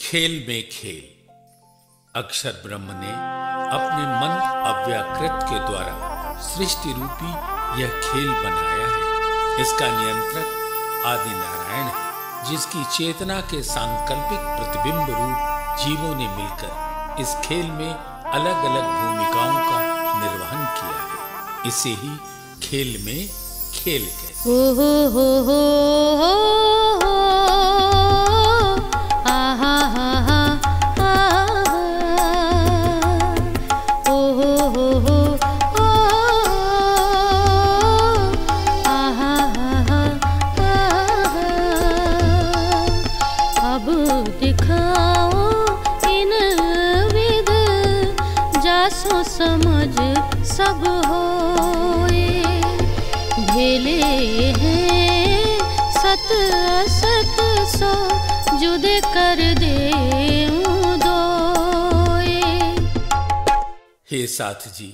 खेल में खेल। अक्षर ब्रह्म ने अपने मन अव्याकृत के द्वारा सृष्टि रूपी यह खेल बनाया है। इसका नियंत्रक आदि नारायण है, जिसकी चेतना के सांकल्पिक प्रतिबिंब रूप जीवों ने मिलकर इस खेल में अलग अलग भूमिकाओं का निर्वहन किया है। इसे ही खेल में खेल कहते हैं। समझ सब होए, भेले हैं सत असत सो जुदे कर दे दोए। हे साथ जी,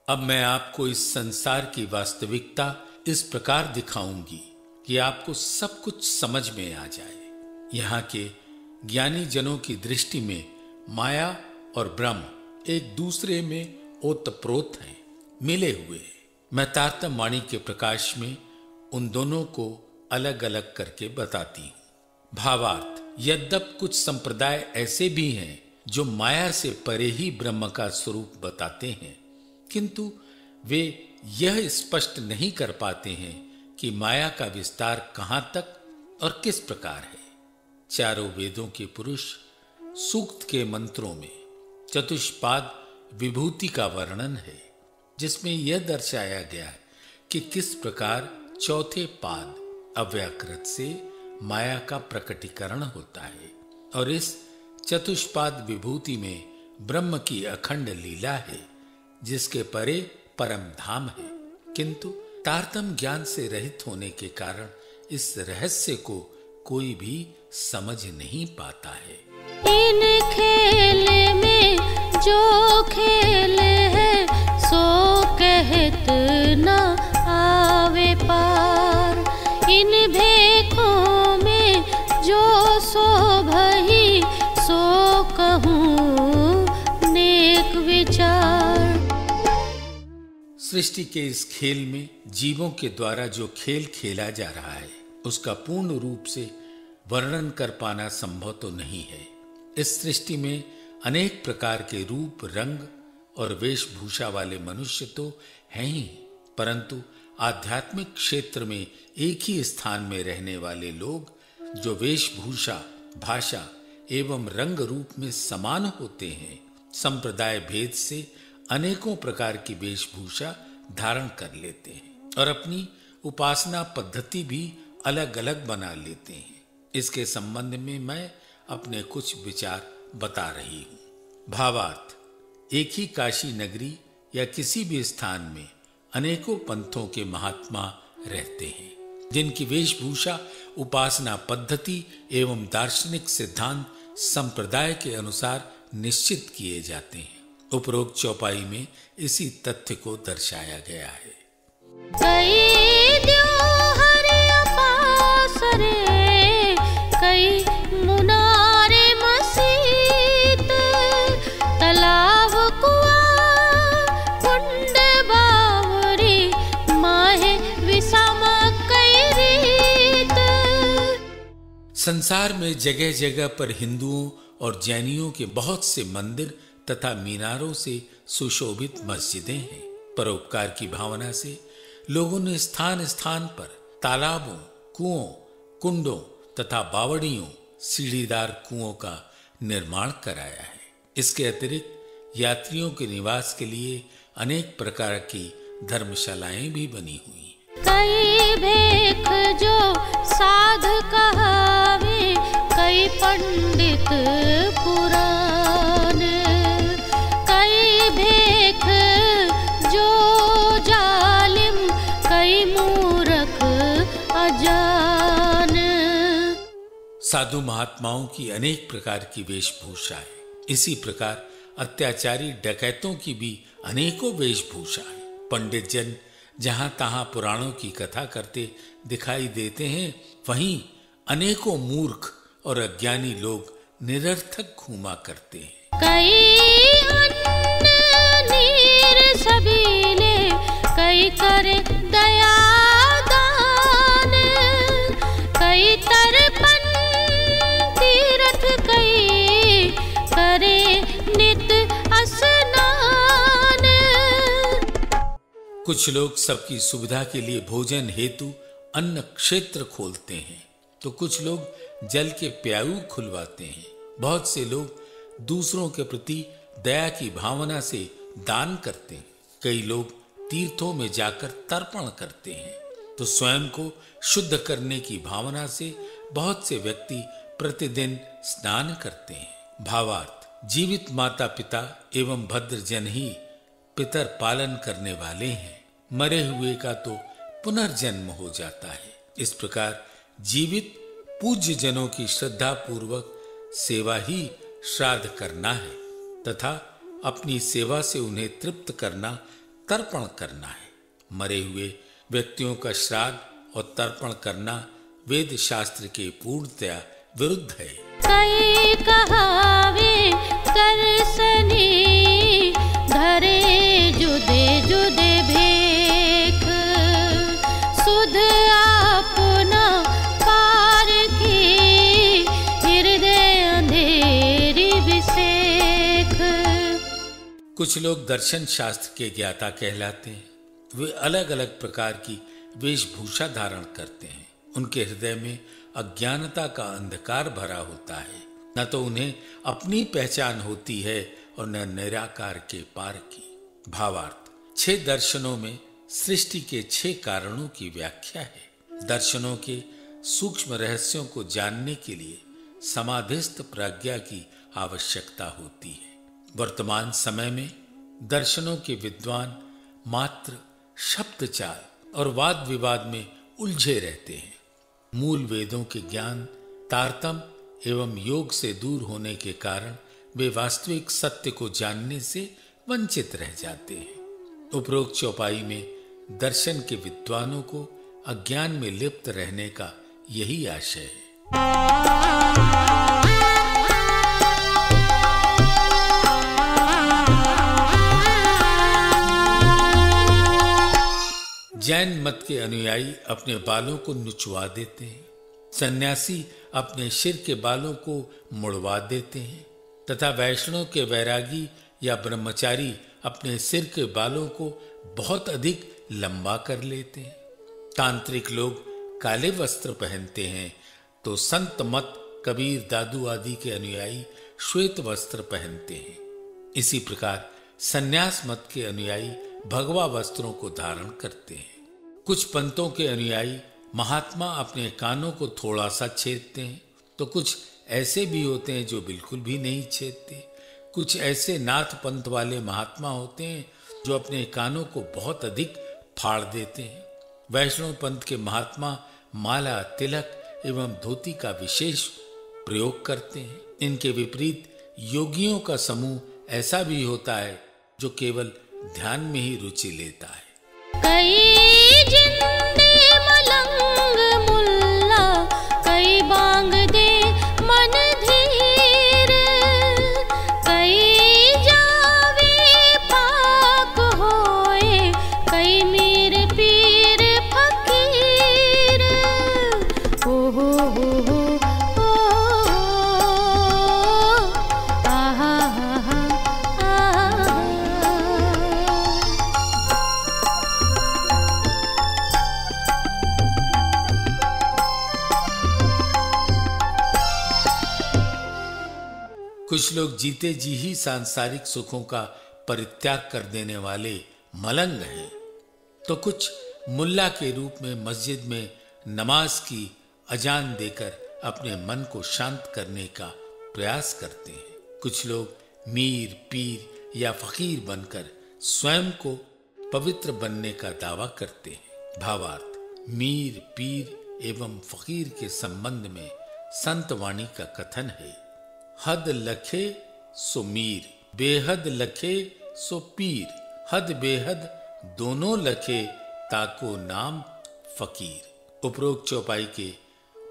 अब मैं आपको इस संसार की वास्तविकता इस प्रकार दिखाऊंगी कि आपको सब कुछ समझ में आ जाए। यहाँ के ज्ञानी जनों की दृष्टि में माया और ब्रह्म एक दूसरे में ओतप्रोत हैं, मिले हुए हैं। मैं तारतम्य वाणी के प्रकाश में उन दोनों को अलग अलग करके बताती हूँ। भावार्थ, यद्यप कुछ संप्रदाय ऐसे भी हैं जो माया से परे ही ब्रह्म का स्वरूप बताते हैं, किंतु वे यह स्पष्ट नहीं कर पाते हैं कि माया का विस्तार कहाँ तक और किस प्रकार है। चारों वेदों के पुरुष सूक्त के मंत्रों में चतुष्पाद विभूति का वर्णन है, जिसमें यह दर्शाया गया है कि किस प्रकार चौथे पाद अव्याकृत से माया का प्रकटीकरण होता है, और इस चतुष्पाद विभूति में ब्रह्म की अखंड लीला है, जिसके परे परम धाम है। किंतु तारतम्य ज्ञान से रहित होने के कारण इस रहस्य को कोई भी समझ नहीं पाता है। इन खेल में जो खेल है सो कहत न आवे पार, इन भेखों में जो शोभहि सो कहूँ नेक विचार। सृष्टि के इस खेल में जीवों के द्वारा जो खेल खेला जा रहा है, उसका पूर्ण रूप से वर्णन कर पाना संभव तो नहीं है। इस सृष्टि में अनेक प्रकार के रूप, रंग और वेशभूषा वाले मनुष्य तो हैं ही, परंतु आध्यात्मिक क्षेत्र में एक ही स्थान में रहने वाले लोग जो वेशभूषा, भाषा एवं रंग रूप में समान होते हैं, संप्रदाय भेद से अनेकों प्रकार की वेशभूषा धारण कर लेते हैं और अपनी उपासना पद्धति भी अलग अलग बना लेते हैं। इसके संबंध में मैं अपने कुछ विचार बता रही हूँ। भावार्थ, एक ही काशी नगरी या किसी भी स्थान में अनेकों पंथों के महात्मा रहते हैं, जिनकी वेशभूषा, उपासना पद्धति एवं दार्शनिक सिद्धांत संप्रदाय के अनुसार निश्चित किए जाते हैं। उपरोक्त चौपाई में इसी तथ्य को दर्शाया गया है। कई द्योहर अपासरे, कई मुनारे मसीत, तालाब कुआं कुंड बावरी, माहे विषम कई रीत। संसार में जगह जगह पर हिंदुओं और जैनियों के बहुत से मंदिर तथा मीनारों से सुशोभित मस्जिदें हैं। परोपकार की भावना से लोगों ने स्थान स्थान पर तालाबों, कुओं, कुंडों तथा बावड़ियों, सीढ़ीदार कुओं का निर्माण कराया है। इसके अतिरिक्त यात्रियों के निवास के लिए अनेक प्रकार की धर्मशालाएं भी बनी हुई हैं। कई भेख जो साध कहावे, कई पंडित पुराण, कई भेख जो जालिम, कई मूर्ख अजान। साधु महात्माओं की अनेक प्रकार की वेशभूषा है। इसी प्रकार अत्याचारी डकैतों की भी अनेकों वेशभूषा है। पंडित जन जहां तहां पुराणों की कथा करते दिखाई देते हैं, वहीं अनेकों मूर्ख और अज्ञानी लोग निरर्थक घूमा करते हैं। कई अन्न नीर सबीले, कई करे दया दान, कई तर्पण तीर्थ, कई करे नित स्नान। कुछ लोग सबकी सुविधा के लिए भोजन हेतु अन्न क्षेत्र खोलते हैं, तो कुछ लोग जल के प्याऊ खुलवाते हैं। बहुत से लोग दूसरों के प्रति दया की भावना से दान करते हैं। कई लोग तीर्थों में जाकर तर्पण करते हैं, तो स्वयं को शुद्ध करने की भावना से बहुत से व्यक्ति प्रतिदिन स्नान करते हैं। भावार्थ, जीवित माता पिता एवं भद्र जन ही पितर पालन करने वाले हैं। मरे हुए का तो पुनर्जन्म हो जाता है। इस प्रकार जीवित पूज्य जनों की श्रद्धा पूर्वक सेवा ही श्राद्ध करना है तथा अपनी सेवा से उन्हें तृप्त करना तर्पण करना है। मरे हुए व्यक्तियों का श्राद्ध और तर्पण करना वेद शास्त्र के पूर्णतया विरुद्ध है। कई कहावे दर्शनी, धरे जुदे जुदे भेख, सुध अपना पार की, हृदय अंधेरी विसेख। कुछ लोग दर्शन शास्त्र के ज्ञाता कहलाते हैं। वे अलग अलग प्रकार की वेशभूषा धारण करते हैं। उनके हृदय में अज्ञानता का अंधकार भरा होता है। न तो उन्हें अपनी पहचान होती है और न निराकार के पार की। भावार्थ, 6 दर्शनों में सृष्टि के 6 कारणों की व्याख्या है। दर्शनों के सूक्ष्म रहस्यों को जानने के लिए समाधिस्थ प्रज्ञा की आवश्यकता होती है। वर्तमान समय में दर्शनों के विद्वान मात्र शब्दचार और वाद विवाद में उलझे रहते हैं। मूल वेदों के ज्ञान, तारतम्य एवं योग से दूर होने के कारण वे वास्तविक सत्य को जानने से वंचित रह जाते हैं। उपरोक्त चौपाई में दर्शन के विद्वानों को अज्ञान में लिप्त रहने का यही आशय है। जैन मत के अनुयायी अपने बालों को नुचवा देते हैं। सन्यासी अपने सिर के बालों को मुड़वा देते हैं तथा वैष्णव के वैरागी या ब्रह्मचारी अपने सिर के बालों को बहुत अधिक लंबा कर लेते हैं। तांत्रिक लोग काले वस्त्र पहनते हैं, तो संत मत, कबीर, दादू आदि के अनुयायी श्वेत वस्त्र पहनते हैं। इसी प्रकार सन्यास मत के अनुयायी भगवा वस्त्रों को धारण करते हैं। कुछ पंथों के अनुयायी महात्मा अपने कानों को थोड़ा सा छेदते हैं, तो कुछ ऐसे भी होते हैं जो बिल्कुल भी नहीं छेदते। कुछ ऐसे नाथ पंथ वाले महात्मा होते हैं जो अपने कानों को बहुत अधिक फाड़ देते हैं। वैष्णव पंथ के महात्मा माला, तिलक एवं धोती का विशेष प्रयोग करते हैं। इनके विपरीत योगियों का समूह ऐसा भी होता है जो केवल ध्यान में ही रुचि लेता है। कई जिंदे मलंग मुल्ला, कई बांग दे मन धीर, कई जावे पाक होए, कई मीर पीर फकीर। हो आहा कुछ लोग जीते जी ही सांसारिक सुखों का परित्याग कर देने वाले मलंग हैं, तो कुछ मुल्ला के रूप में मस्जिद में नमाज की अजान देकर अपने मन को शांत करने का प्रयास करते हैं। कुछ लोग मीर, पीर या फकीर बनकर स्वयं को पवित्र बनने का दावा करते हैं। भावार्थ, मीर, पीर एवं फकीर के संबंध में संत वाणी का कथन है, हद लखे सो मीर, बेहद लखे सो पीर, हद बेहद दोनों लखे ताको नाम फकीर। उपरोक्त चौपाई के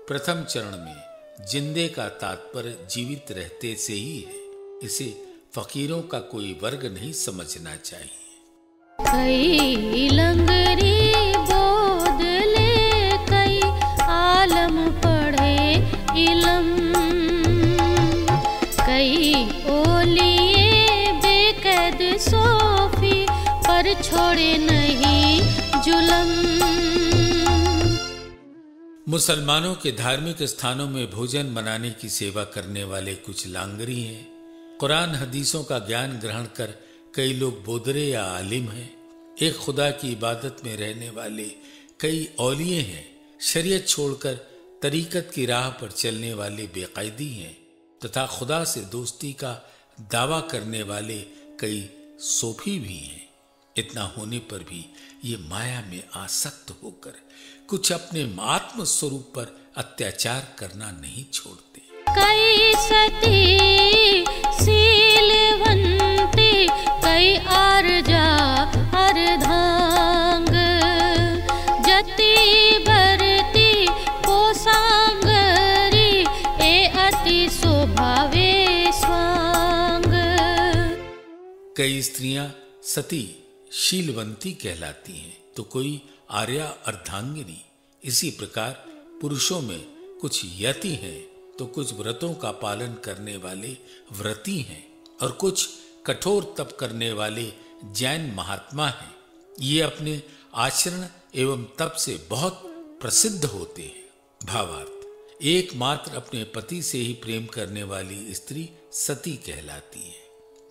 प्रथम चरण में जिंदे का तात्पर्य जीवित रहते से ही है। इसे फकीरों का कोई वर्ग नहीं समझना चाहिए। कई लंगरी बोध ले, कई आलम पढ़े इलम, कई ओलिए बेकैद सोफी पर छोड़े नहीं जुलम। मुसलमानों के धार्मिक स्थानों में भोजन बनाने की सेवा करने वाले कुछ लांगरी हैं। कुरान हदीसों का ज्ञान ग्रहण कर कई लोग बोदरे या आलिम हैं। एक खुदा की इबादत में रहने वाले कई औलिये हैं। शरीयत छोड़कर तरीकत की राह पर चलने वाले बेकायदी हैं तथा खुदा से दोस्ती का दावा करने वाले कई सोफी भी हैं। इतना होने पर भी ये माया में आसक्त होकर कुछ अपने आत्म स्वरूप पर अत्याचार करना नहीं छोड़ते। कई सती सीलवंती, कई आरजा अर्धांग, जति भरती पोसांगरी ए अति स्वभावे स्वांग। कई स्त्रियां सती शीलवंती कहलाती हैं तो कोई आर्या अर्धांगिनी। इसी प्रकार पुरुषों में कुछ यति हैं तो कुछ व्रतों का पालन करने वाले व्रती हैं और कुछ कठोर तप करने वाले जैन महात्मा हैं। ये अपने आचरण एवं तप से बहुत प्रसिद्ध होते हैं। भावार्थ, एकमात्र अपने पति से ही प्रेम करने वाली स्त्री सती कहलाती है।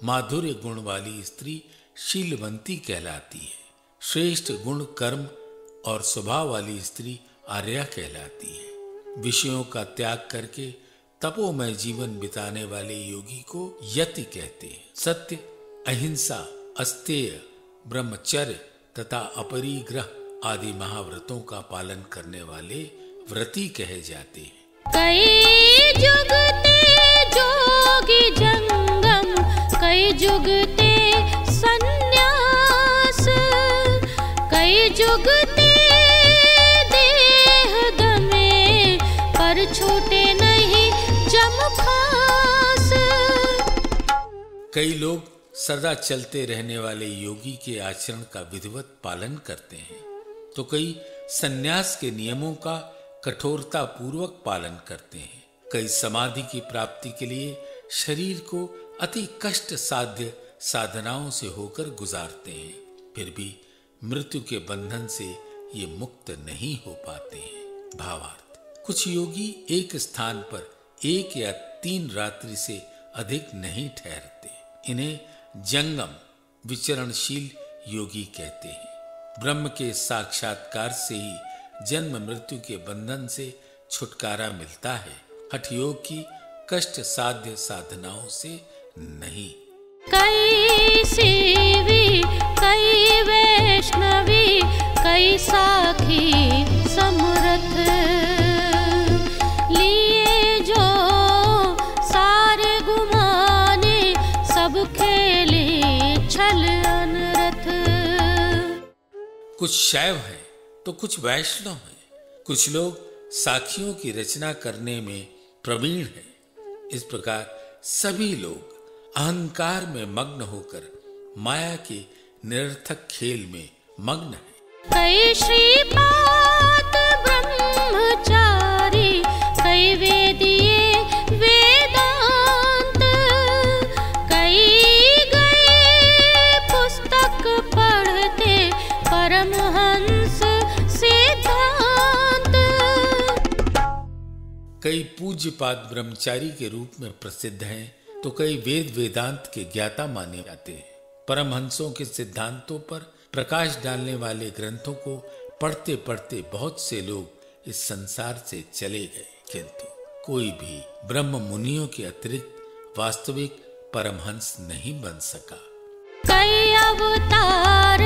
माधुर्य गुण वाली स्त्री शीलवंती कहलाती है। श्रेष्ठ गुण कर्म और स्वभाव वाली स्त्री आर्या कहलाती है। विषयों का त्याग करके तपोमय जीवन बिताने वाले योगी को यति कहते हैं। सत्य, अहिंसा, अस्तेय, ब्रह्मचर्य तथा अपरिग्रह आदि महाव्रतों का पालन करने वाले व्रती कहे जाते हैं। कई जुगते जोगी जंगम, कई जुगते सन्यास, कई जुगते देह दमे पर छूटे नहीं जम खास। कई लोग सदा चलते रहने वाले योगी के आचरण का विधिवत पालन करते हैं तो कई सन्यास के नियमों का कठोरता पूर्वक पालन करते हैं। कई समाधि की प्राप्ति के लिए शरीर को अति कष्ट साध्य साधनाओं से होकर गुजारते हैं, फिर भी मृत्यु के बंधन से ये मुक्त नहीं हो पाते हैं। भावार्थ, कुछ योगी एक स्थान पर 1 या 3 रात्रि से अधिक नहीं ठहरते। इन्हें जंगम विचरणशील योगी कहते हैं। ब्रह्म के साक्षात्कार से ही जन्म मृत्यु के बंधन से छुटकारा मिलता है, हठ योग की कष्ट साध्य साधनाओं से नहीं। कई सेवी, कई वैष्णवी, कई साखी समरथ, लिए जो सारे गुमाने सब खेले छल अनरथ। कुछ शैव है तो कुछ वैष्णव है। कुछ लोग साखियों की रचना करने में प्रवीण है। इस प्रकार सभी लोग अहंकार में मग्न होकर माया के निरर्थक खेल में मग्न है। कई श्रीपाद ब्रह्मचारी, कई वेदिये वेदांत, कई गए पुस्तक पढ़ते परमहंस सिद्धांत। कई पूज्यपाद ब्रह्मचारी के रूप में प्रसिद्ध हैं तो कई वेद वेदांत के ज्ञाता माने जाते हैं। परमहंसों के सिद्धांतों पर प्रकाश डालने वाले ग्रंथों को पढ़ते पढ़ते बहुत से लोग इस संसार से चले गए, किंतु कोई भी ब्रह्म मुनियों के अतिरिक्त वास्तविक परमहंस नहीं बन सका। कई अवतार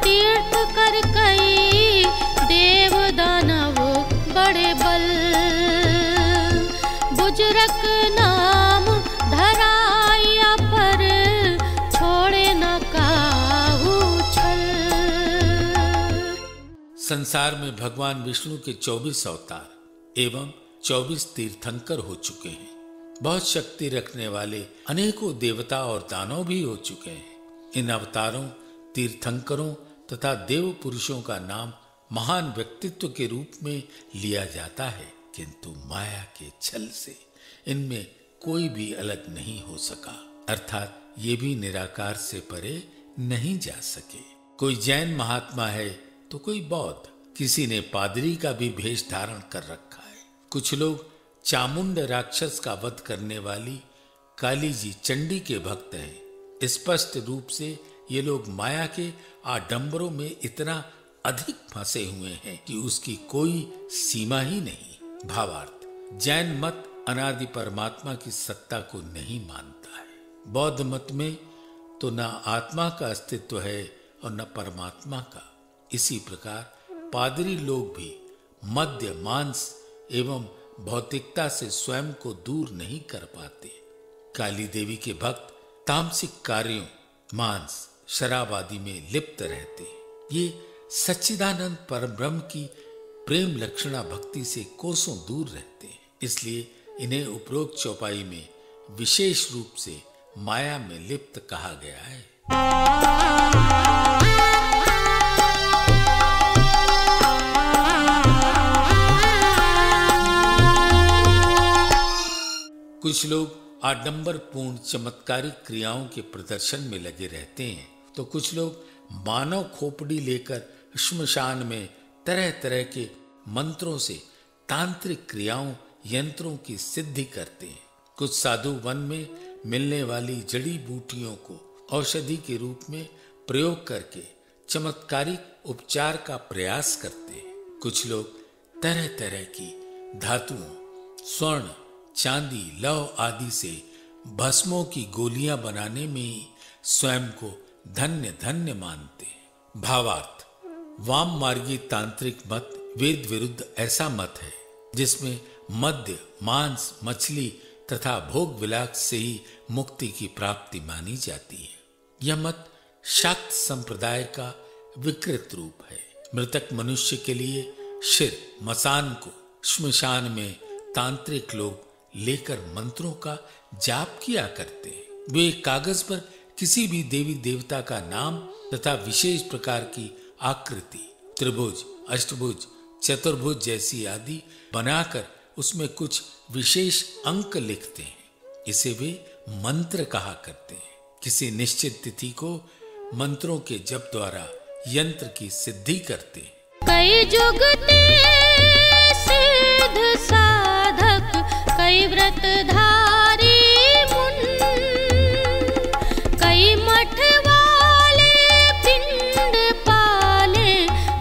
तीर्थ कर, कई देव दानव बड़े बल, बुजुर्ग नाम धराया पर छोड़े न काहू छल। संसार में भगवान विष्णु के 24 अवतार एवं 24 तीर्थंकर हो चुके हैं। बहुत शक्ति रखने वाले अनेकों देवता और दानव भी हो चुके हैं। इन अवतारों, तीर्थंकरों तथा देव पुरुषों का नाम महान व्यक्तित्व के रूप में लिया जाता है, किंतु माया के छल से इनमें कोई भी अलग नहीं हो सका, अर्थात ये भी निराकार से परे नहीं जा सके। कोई जैन महात्मा है तो कोई बौद्ध, किसी ने पादरी का भी भेष धारण कर रखा है। कुछ लोग चामुंड राक्षस का वध करने वाली काली जी चंडी के भक्त हैं। स्पष्ट रूप से ये लोग माया के आडंबरों में इतना अधिक फंसे हुए हैं कि उसकी कोई सीमा ही नहीं। भावार्थ, जैन मत अनादि परमात्मा की सत्ता को नहीं मानता है। बौद्ध मत में तो न आत्मा का अस्तित्व है और न परमात्मा का। इसी प्रकार पादरी लोग भी मद्य, मांस एवं भौतिकता से स्वयं को दूर नहीं कर पाते। काली देवी के भक्त तामसिक कार्यों, मांस, शराब आदि में लिप्त रहते हैं। ये सच्चिदानंद परब्रह्म की प्रेम लक्षणा भक्ति से कोसों दूर रहते हैं। इसलिए इन्हें उपरोक्त चौपाई में विशेष रूप से माया में लिप्त कहा गया है। कुछ लोग आडंबरपूर्ण चमत्कारिक क्रियाओं के प्रदर्शन में लगे रहते हैं, तो कुछ लोग मानव खोपड़ी लेकर श्मशान में तरह तरह के मंत्रों से तांत्रिक क्रियाओं, यंत्रों की सिद्धि करते हैं। कुछ साधु वन में मिलने वाली जड़ी बूटियों को औषधि के रूप में प्रयोग करके चमत्कारिक उपचार का प्रयास करते हैं। कुछ लोग तरह तरह की धातुओं, स्वर्ण, चांदी, लौह आदि से भस्मों की गोलियां बनाने में ही स्वयं को धन्य धन्य मानते हैं। भावार्थ, वाम मार्गी तांत्रिक मत वेद विरुद्ध ऐसा मत है जिसमें मद्य, मांस, मछली तथा भोग विलास से ही मुक्ति की प्राप्ति मानी जाती है। यह मत शाक्त संप्रदाय का विकृत रूप है। मृतक मनुष्य के लिए शिर, मसान को श्मशान में तांत्रिक लोग लेकर मंत्रों का जाप किया करते हैं। वे कागज पर किसी भी देवी देवता का नाम तथा विशेष प्रकार की आकृति, त्रिभुज, अष्टभुज, चतुर्भुज जैसी आदि बनाकर उसमें कुछ विशेष अंक लिखते हैं। इसे वे मंत्र कहा करते हैं। किसी निश्चित तिथि को मंत्रों के जप द्वारा यंत्र की सिद्धि करते हैं। कई जुगते सिद्ध साधक, कई व्रतधारी मुन, कई मठ वाले पिंड पाले,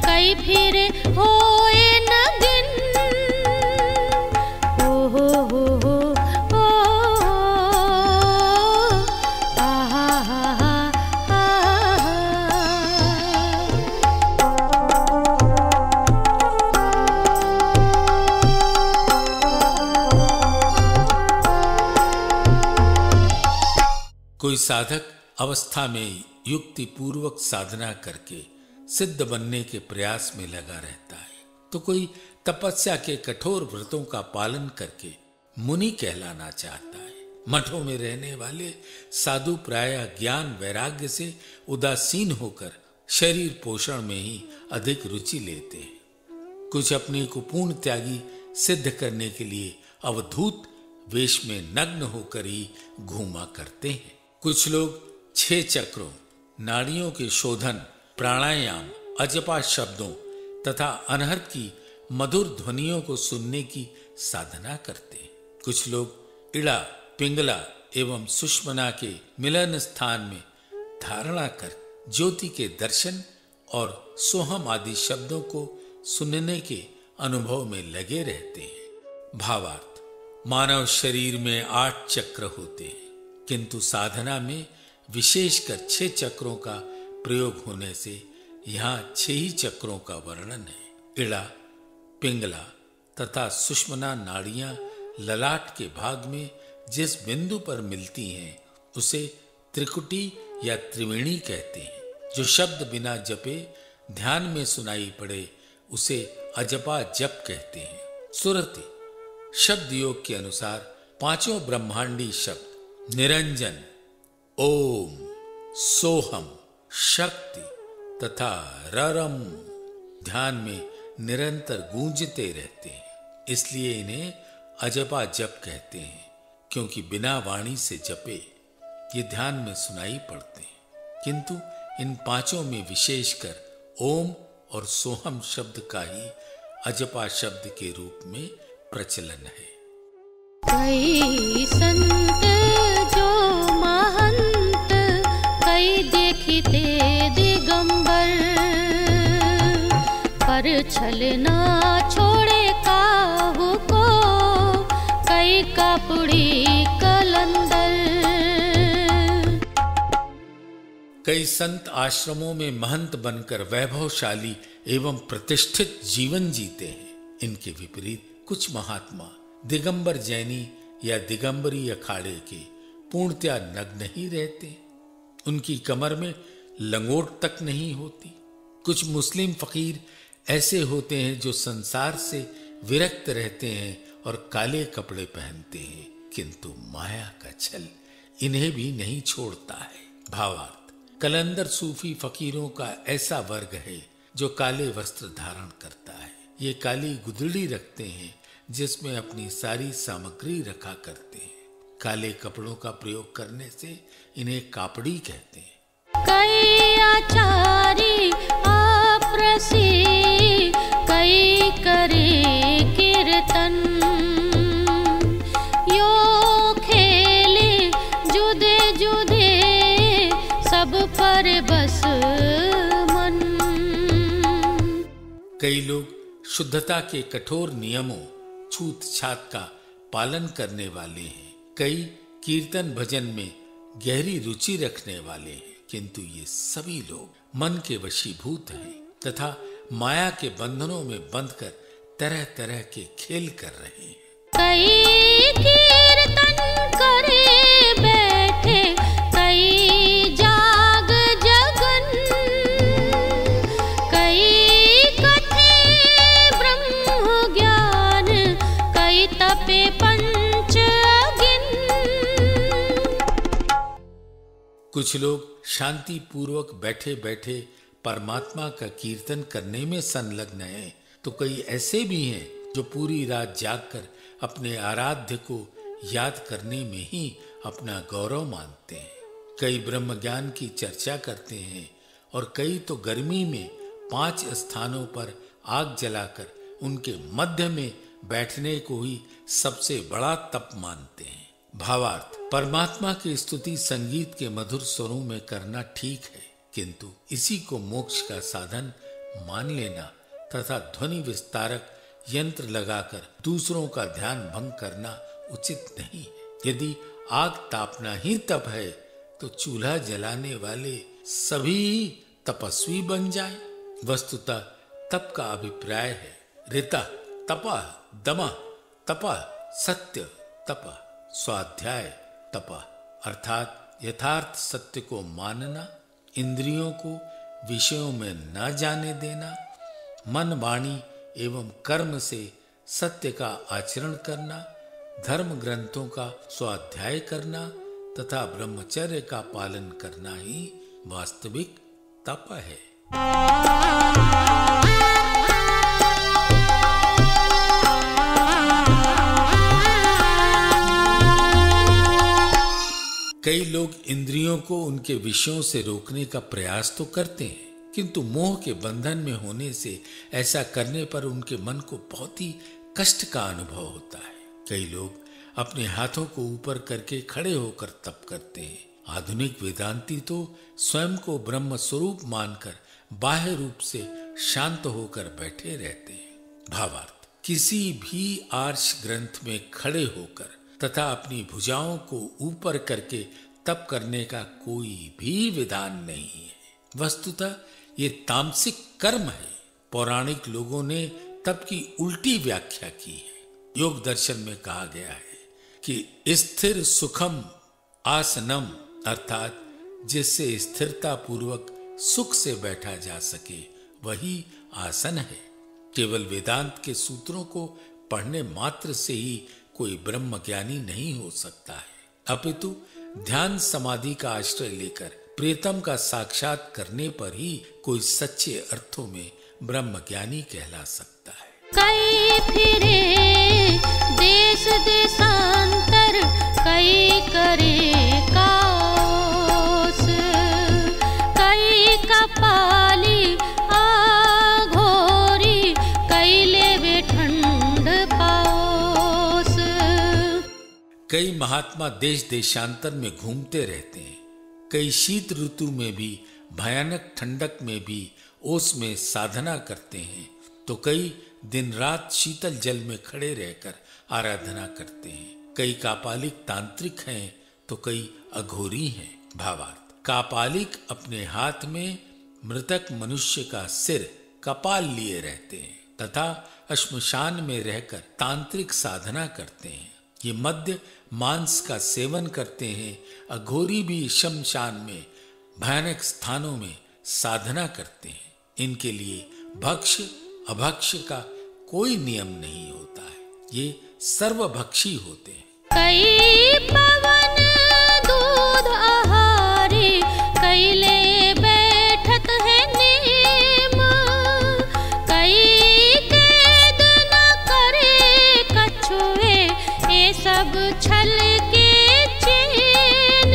कई फिर होए नगिन। ओ हो हो ओ, आहा हा हा कोई साधक अवस्था में युक्ति पूर्वक साधना करके सिद्ध बनने के प्रयास में लगा रहता है, तो कोई तपस्या के कठोर व्रतों का पालन करके मुनि कहलाना चाहता है। मठों में रहने वाले साधु प्रायः ज्ञान वैराग्य से उदासीन होकर शरीर पोषण में ही अधिक रुचि लेते हैं। कुछ अपने को पूर्ण त्यागी सिद्ध करने के लिए अवधूत वेश में नग्न होकर ही घूमा करते हैं। कुछ लोग 6 चक्रों, नाड़ियों के शोधन, प्राणायाम, अजपा शब्दों तथा अनहद की मधुर ध्वनियों को सुनने की साधना करते हैं। कुछ लोग इड़ा, पिंगला एवं सुषमना के मिलन स्थान में धारणा कर ज्योति के दर्शन और सोहम आदि शब्दों को सुनने के अनुभव में लगे रहते हैं। भावार्थ, मानव शरीर में 8 चक्र होते हैं, किंतु साधना में विशेषकर 6 चक्रों का प्रयोग होने से यहाँ 6 ही चक्रों का वर्णन है। इड़ा, पिंगला तथा सुषमना नाड़ियां ललाट के भाग में जिस बिंदु पर मिलती हैं उसे त्रिकुटी या त्रिवेणी कहते हैं। जो शब्द बिना जपे ध्यान में सुनाई पड़े उसे अजपा जप कहते हैं। सुरति, शब्द योग के अनुसार पांचों ब्रह्मांडी शब्द निरंजन, ओम, सोहम, शक्ति तथा ररम ध्यान में निरंतर गूंजते रहते हैं। इसलिए इन्हें अजपा जप कहते हैं, क्योंकि बिना वाणी से जपे ये ध्यान में सुनाई पड़ते हैं। किंतु इन पांचों में विशेषकर ओम और सोहम शब्द का ही अजपा शब्द के रूप में प्रचलन है। कई संत जो महंत, कई देखते दिगंबर, पर छल ना छोड़े काहू को, कई कापुड़ी कलंदर। कई संत आश्रमों में महंत बनकर वैभवशाली एवं प्रतिष्ठित जीवन जीते हैं। इनके विपरीत कुछ महात्मा दिगंबर जैनी या दिगंबरी अखाड़े के पूर्णतया नग्न ही रहते। उनकी कमर में लंगोट तक नहीं होती। कुछ मुस्लिम फकीर ऐसे होते हैं जो संसार से विरक्त रहते हैं और काले कपड़े पहनते हैं, किंतु माया का छल इन्हें भी नहीं छोड़ता है। भावार्थ, कलंदर सूफी फकीरों का ऐसा वर्ग है जो काले वस्त्र धारण करता है। ये काली गुदड़ी रखते हैं जिसमें अपनी सारी सामग्री रखा करते हैं। काले कपड़ों का प्रयोग करने से इन्हें कापड़ी कहते हैं। कई आचारी आप्रसी, कई करे कीर्तन, यो खेले जुदे जुदे, सब पर बस मन। कई लोग शुद्धता के कठोर नियमों, छूत छात का पालन करने वाले हैं। कई कीर्तन भजन में गहरी रुचि रखने वाले हैं, किंतु ये सभी लोग मन के वशीभूत हैं तथा माया के बंधनों में बंधकर तरह तरह के खेल कर रहे हैं। कई कीर्तन करे बैठे, कई जाग जगन, कई कथे ब्रह्म ज्ञान, कई तपे पंच अगिन। कुछ लोग शांति पूर्वक बैठे बैठे परमात्मा का कीर्तन करने में संलग्न हैं, तो कई ऐसे भी हैं जो पूरी रात जागकर अपने आराध्य को याद करने में ही अपना गौरव मानते हैं। कई ब्रह्म ज्ञान की चर्चा करते हैं और कई तो गर्मी में 5 स्थानों पर आग जलाकर उनके मध्य में बैठने को ही सबसे बड़ा तप मानते हैं। भावार्थ, परमात्मा की स्तुति संगीत के मधुर स्वरों में करना ठीक है, किंतु इसी को मोक्ष का साधन मान लेना तथा ध्वनि विस्तारक यंत्र लगाकर दूसरों का ध्यान भंग करना उचित नहीं है। यदि आग तापना ही तप है तो चूल्हा जलाने वाले सभी तपस्वी बन जाएं। वस्तुतः तप का अभिप्राय है ऋता तपः, दमः तपः, सत्य तपः, स्वाध्याय तपः, अर्थात यथार्थ सत्य को मानना, इंद्रियों को विषयों में न जाने देना, मन वाणी एवं कर्म से सत्य का आचरण करना, धर्म ग्रंथों का स्वाध्याय करना तथा ब्रह्मचर्य का पालन करना ही वास्तविक तप है। कई लोग इंद्रियों को उनके विषयों से रोकने का प्रयास तो करते हैं, किंतु मोह के बंधन में होने से ऐसा करने पर उनके मन को बहुत ही कष्ट का अनुभव होता है। कई लोग अपने हाथों को ऊपर करके खड़े होकर तप करते हैं। आधुनिक वेदांती तो स्वयं को ब्रह्म स्वरूप मानकर बाह्य रूप से शांत होकर बैठे रहते हैं। भावार्थ, किसी भी आर्ष ग्रंथ में खड़े होकर तथा अपनी भुजाओं को ऊपर करके तप करने का कोई भी विधान नहीं है। वस्तुतः ये तामसिक कर्म है। पौराणिक लोगों ने तप की उल्टी व्याख्या की है। योग दर्शन में कहा गया है कि स्थिर सुखम आसनम, अर्थात जिससे स्थिरता पूर्वक सुख से बैठा जा सके वही आसन है। केवल वेदांत के सूत्रों को पढ़ने मात्र से ही कोई ब्रह्म ज्ञानी नहीं हो सकता है, अपितु ध्यान समाधि का आश्रय लेकर प्रियतम का साक्षात करने पर ही कोई सच्चे अर्थों में ब्रह्म ज्ञानी कहला सकता है। कई फिरे देश देशांतर, कई करे कास, कई कपाली आघोरी, कई लेवे ठंड पाओस। कई महात्मा देश देशांतर में घूमते रहते हैं, कई शीत ऋतु में भी भयानक ठंडक में भी ओस में साधना करते हैं, तो कई दिन रात शीतल जल में खड़े रहकर आराधना करते हैं। कई कापालिक तांत्रिक हैं तो कई अघोरी हैं। भावार्थ, कापालिक अपने हाथ में मृतक मनुष्य का सिर कपाल लिए रहते हैं तथा श्मशान में रहकर तांत्रिक साधना करते हैं। ये मद्य मांस का सेवन करते हैं। अघोरी भी शमशान में भयानक स्थानों में साधना करते हैं। इनके लिए भक्ष अभक्ष का कोई नियम नहीं होता है, ये सर्वभक्षी होते हैं। कई पवन दूध आहारी, कई ले बैठत है नीम, कई कैद न करे कछुए, ये सब छल के चैन।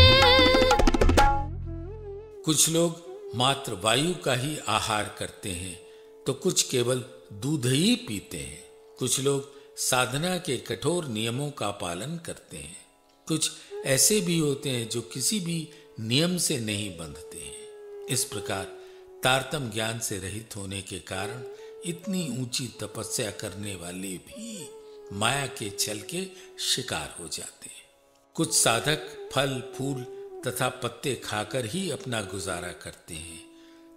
कुछ लोग मात्र वायु का ही आहार करते हैं तो कुछ केवल दूध ही पीते हैं। कुछ लोग साधना के कठोर नियमों का पालन करते हैं। कुछ ऐसे भी होते हैं जो किसी भी नियम से नहीं बंधते हैं। इस प्रकार तारतम ज्ञान से रहित होने के कारण इतनी ऊंची तपस्या करने वाले भी माया के छल के शिकार हो जाते हैं। कुछ साधक फल फूल तथा पत्ते खाकर ही अपना गुजारा करते हैं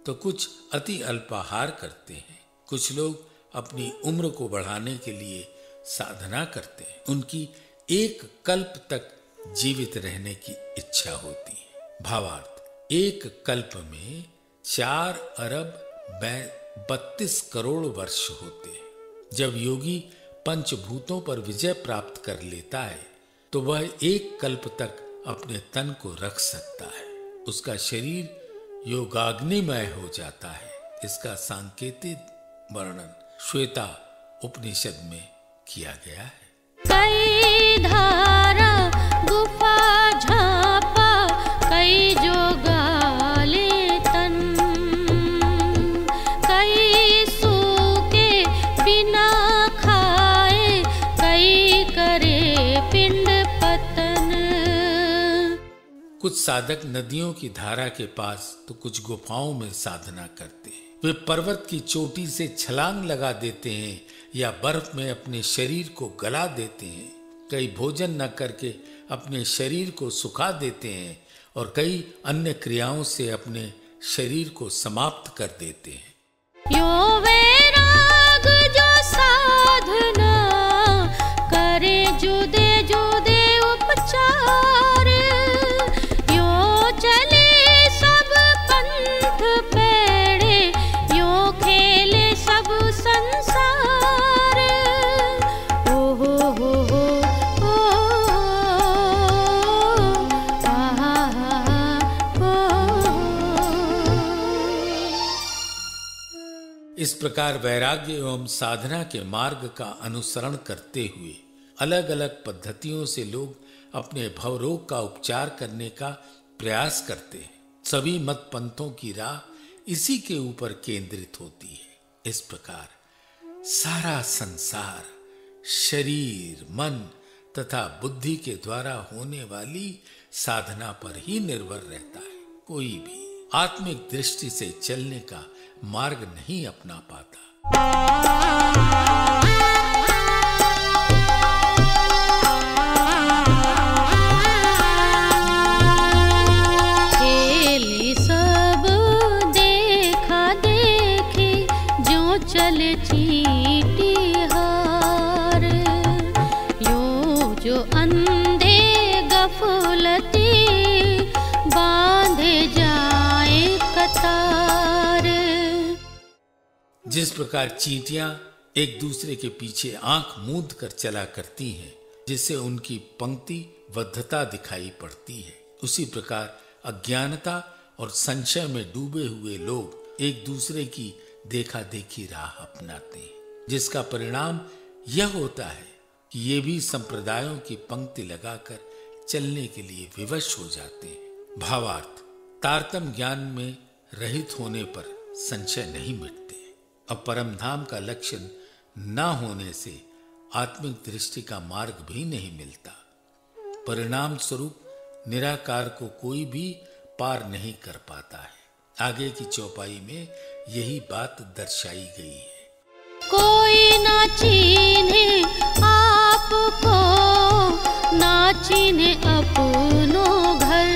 तो कुछ अति अल्पाहार करते हैं। कुछ लोग अपनी उम्र को बढ़ाने के लिए साधना करते हैं। उनकी एक कल्प तक जीवित रहने की इच्छा होती है। भावार्थ, एक कल्प में 4 अरब 32 करोड़ वर्ष होते हैं। जब योगी पंचभूतों पर विजय प्राप्त कर लेता है तो वह एक कल्प तक अपने तन को रख सकता है। उसका शरीर योगाग्निमय हो जाता है। इसका सांकेतिक वर्णन श्वेता उपनिषद में किया गया है। कई धारा गुफा झापा, कई जोगाले तन, कई सूखे बिना खाए, कई करे पिंड पतन। कुछ साधक नदियों की धारा के पास तो कुछ गुफाओं में साधना करते हैं। वे पर्वत की चोटी से छलांग लगा देते हैं या बर्फ में अपने शरीर को गला देते हैं। कई भोजन न करके अपने शरीर को सुखा देते हैं और कई अन्य क्रियाओं से अपने शरीर को समाप्त कर देते हैं। यो वैराग जो साधना करे, जुदे जुदे उपचार, यो चले सब पंथ पेड़े, यो खेले सब संसार। ओ हो इस प्रकार वैराग्य एवं साधना के मार्ग का अनुसरण करते हुए अलग अलग पद्धतियों से लोग अपने भवरोग का उपचार करने का प्रयास करते हैं। सभी मत पंथों की राह इसी के ऊपर केंद्रित होती है। इस प्रकार सारा संसार शरीर, मन तथा बुद्धि के द्वारा होने वाली साधना पर ही निर्भर रहता है। कोई भी आत्मिक दृष्टि से चलने का मार्ग नहीं अपना पाता। खेले सब देखा देखी, जो चले चींटी हार, यो जो अंधे गफलती, बांधे जाए कतार। जिस प्रकार चींटियां एक दूसरे के पीछे आंख मूंद कर चला करती हैं, जिससे उनकी पंक्तिबद्धता दिखाई पड़ती है। उसी प्रकार अज्ञानता और संशय में डूबे हुए लोग एक दूसरे की देखा देखी राह अपनाते हैं, जिसका परिणाम यह होता है कि ये भी संप्रदायों की पंक्ति लगाकर चलने के लिए विवश हो जाते हैं। भावार्थ, तारतम्य ज्ञान में रहित होने पर संशय नहीं मिटते और परम धाम का लक्ष्य न होने से आत्मिक दृष्टि का मार्ग भी नहीं मिलता। परिणाम स्वरूप निराकार को कोई भी पार नहीं कर पाता है। आगे की चौपाई में यही बात दर्शाई गई है। कोई ना चीन्हे आपको, ना चीन्हे अपनो घर,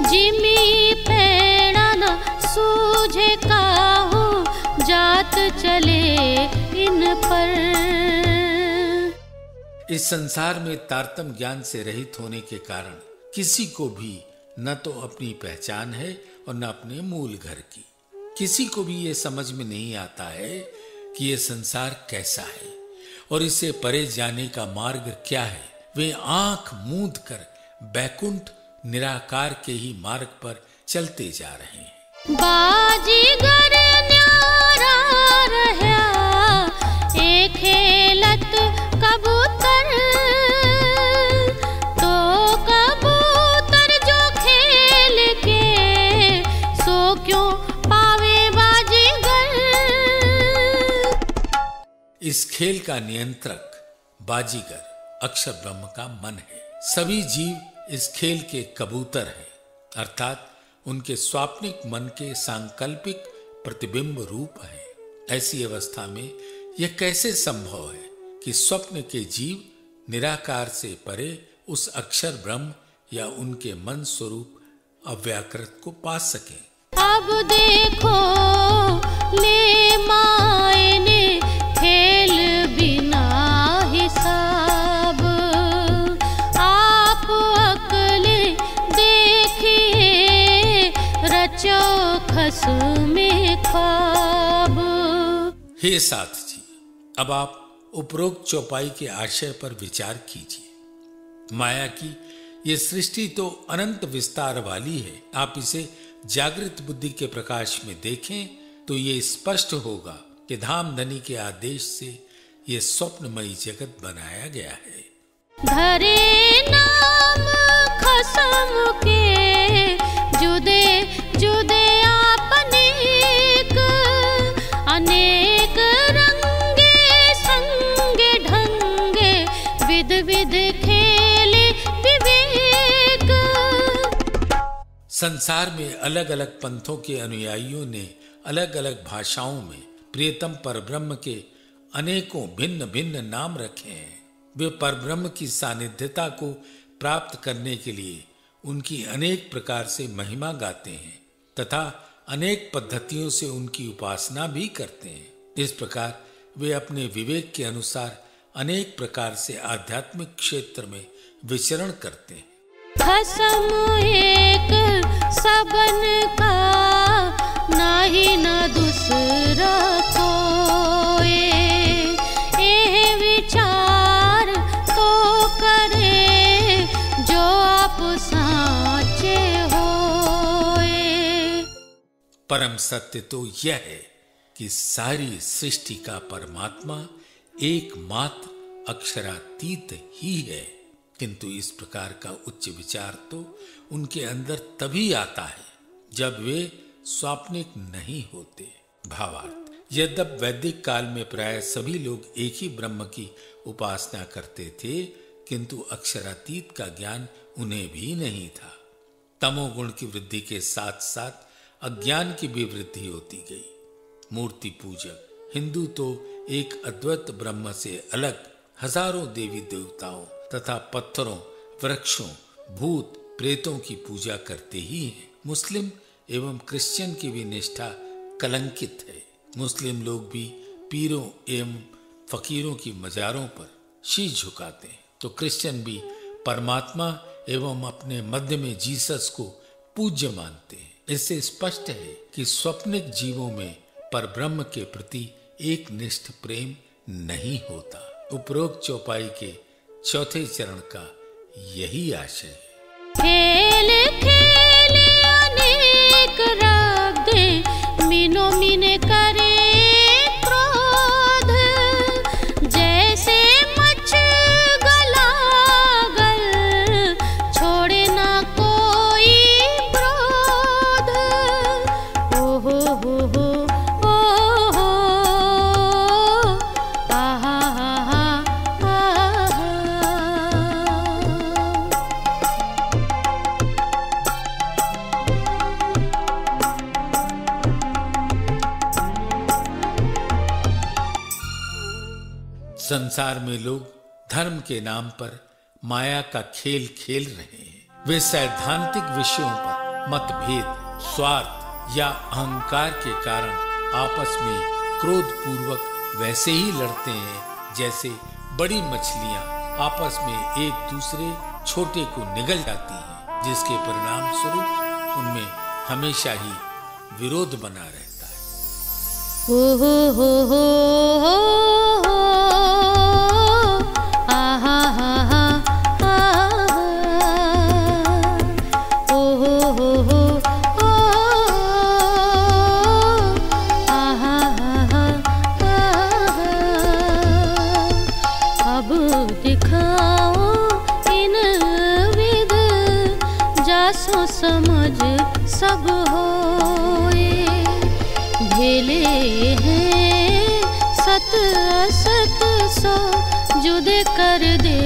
जिमी पैड़ा न सूझे काहू, जात चले इन पर। इस संसार में तारतम्य ज्ञान से रहित होने के कारण किसी को भी न तो अपनी पहचान है और न अपने मूल घर की। किसी को भी ये समझ में नहीं आता है कि ये संसार कैसा है और इससे परे जाने का मार्ग क्या है। वे आंख मूंद कर बैकुंठ निराकार के ही मार्ग पर चलते जा रहे हैं। बाजीगर न्यारा रहया, एक खेलत कबूतर, तो कबूतर जो खेल के, सो क्यों पावे बाजीगर। इस खेल का नियंत्रक बाजीगर अक्षर ब्रह्म का मन है। सभी जीव इस खेल के कबूतर हैं, अर्थात उनके स्वाप्निक मन के सांकल्पिक प्रतिबिंब रूप है। ऐसी अवस्था में यह कैसे संभव है कि स्वप्न के जीव निराकार से परे उस अक्षर ब्रह्म या उनके मन स्वरूप अव्याकृत को पा सकें। अब देखो ले मायने खेल बिना हिसाब, आप अकले देखिए रचो खस में ख्वाब। हे साथ जी, अब आप उपरोक्त चौपाई के आशय पर विचार कीजिए। माया की ये सृष्टि तो अनंत विस्तार वाली है। आप इसे जागृत बुद्धि के प्रकाश में देखें तो ये स्पष्ट होगा कि धामधनी के आदेश से ये स्वप्नमयी जगत बनाया गया है। धरे नाम खसम के, जुदे जुदे आपनेक, अनेक रंगे संगे ढंगे, विध विध खेले विवेक। संसार में अलग अलग पंथों के अनुयायियों ने अलग अलग भाषाओं में प्रियतम परब्रह्म के अनेकों भिन्न भिन्न नाम रखे हैं। वे परब्रह्म की सानिध्यता को प्राप्त करने के लिए उनकी अनेक प्रकार से महिमा गाते हैं तथा अनेक पद्धतियों से उनकी उपासना भी करते हैं। इस प्रकार वे अपने विवेक के अनुसार अनेक प्रकार से आध्यात्मिक क्षेत्र में विचरण करते हैं। खसम एक सबन का, नाही न दूसरा कोई, ए विचार तो करे जो आप साचे होए। परम सत्य तो यह है कि सारी सृष्टि का परमात्मा एकमात्र अक्षरातीत ही है, किंतु इस प्रकार का उच्च विचार तो उनके अंदर तभी आता है जब वे स्वाप्निक नहीं होते। भावार्थ, यद्यप वैदिक काल में प्राय सभी लोग एक ही ब्रह्म की उपासना करते थे, किंतु अक्षरातीत का ज्ञान उन्हें भी नहीं था। तमोगुण की वृद्धि के साथ साथ अज्ञान की भी वृद्धि होती गई। मूर्ति पूजक हिंदू तो एक अद्वैत ब्रह्म से अलग हजारों देवी देवताओं तथा पत्थरों, वृक्षों, भूत प्रेतों की पूजा करते ही हैं। मुस्लिम एवं क्रिश्चियन की भी निष्ठा कलंकित है। मुस्लिम लोग भी पीरों एवं फकीरों की मजारों पर शीश झुकाते हैं, तो क्रिश्चियन भी परमात्मा एवं अपने मध्य में जीसस को पूज्य मानते हैं। इससे स्पष्ट है कि स्वप्निक जीवों में परब्रह्म के प्रति एक निष्ठ प्रेम नहीं होता। उपरोक्त चौपाई के चौथे चरण का यही आशय है। खेल खेल अनेक राग दे, मीनो मीने करे क्रोध, जैसे मच गला गल, छोड़े ना कोई क्रोध। ओ हो आहा आहा आहा। संसार में लोग धर्म के नाम पर माया का खेल खेल रहे हैं। वे सैद्धांतिक विषयों पर मतभेद, स्वार्थ या अहंकार के कारण आपस में क्रोध पूर्वक वैसे ही लड़ते हैं जैसे बड़ी मछलियां आपस में एक दूसरे छोटे को निगल जाती हैं, जिसके परिणाम स्वरूप उनमें हमेशा ही विरोध बना रहता है। ओ हो आहा आहा आहा। ओ हो आहा आहा आहा। अब दिखाओ इन विध, जासो समझ सब होए, भेले हैं सत असत सो जुदे कर दे।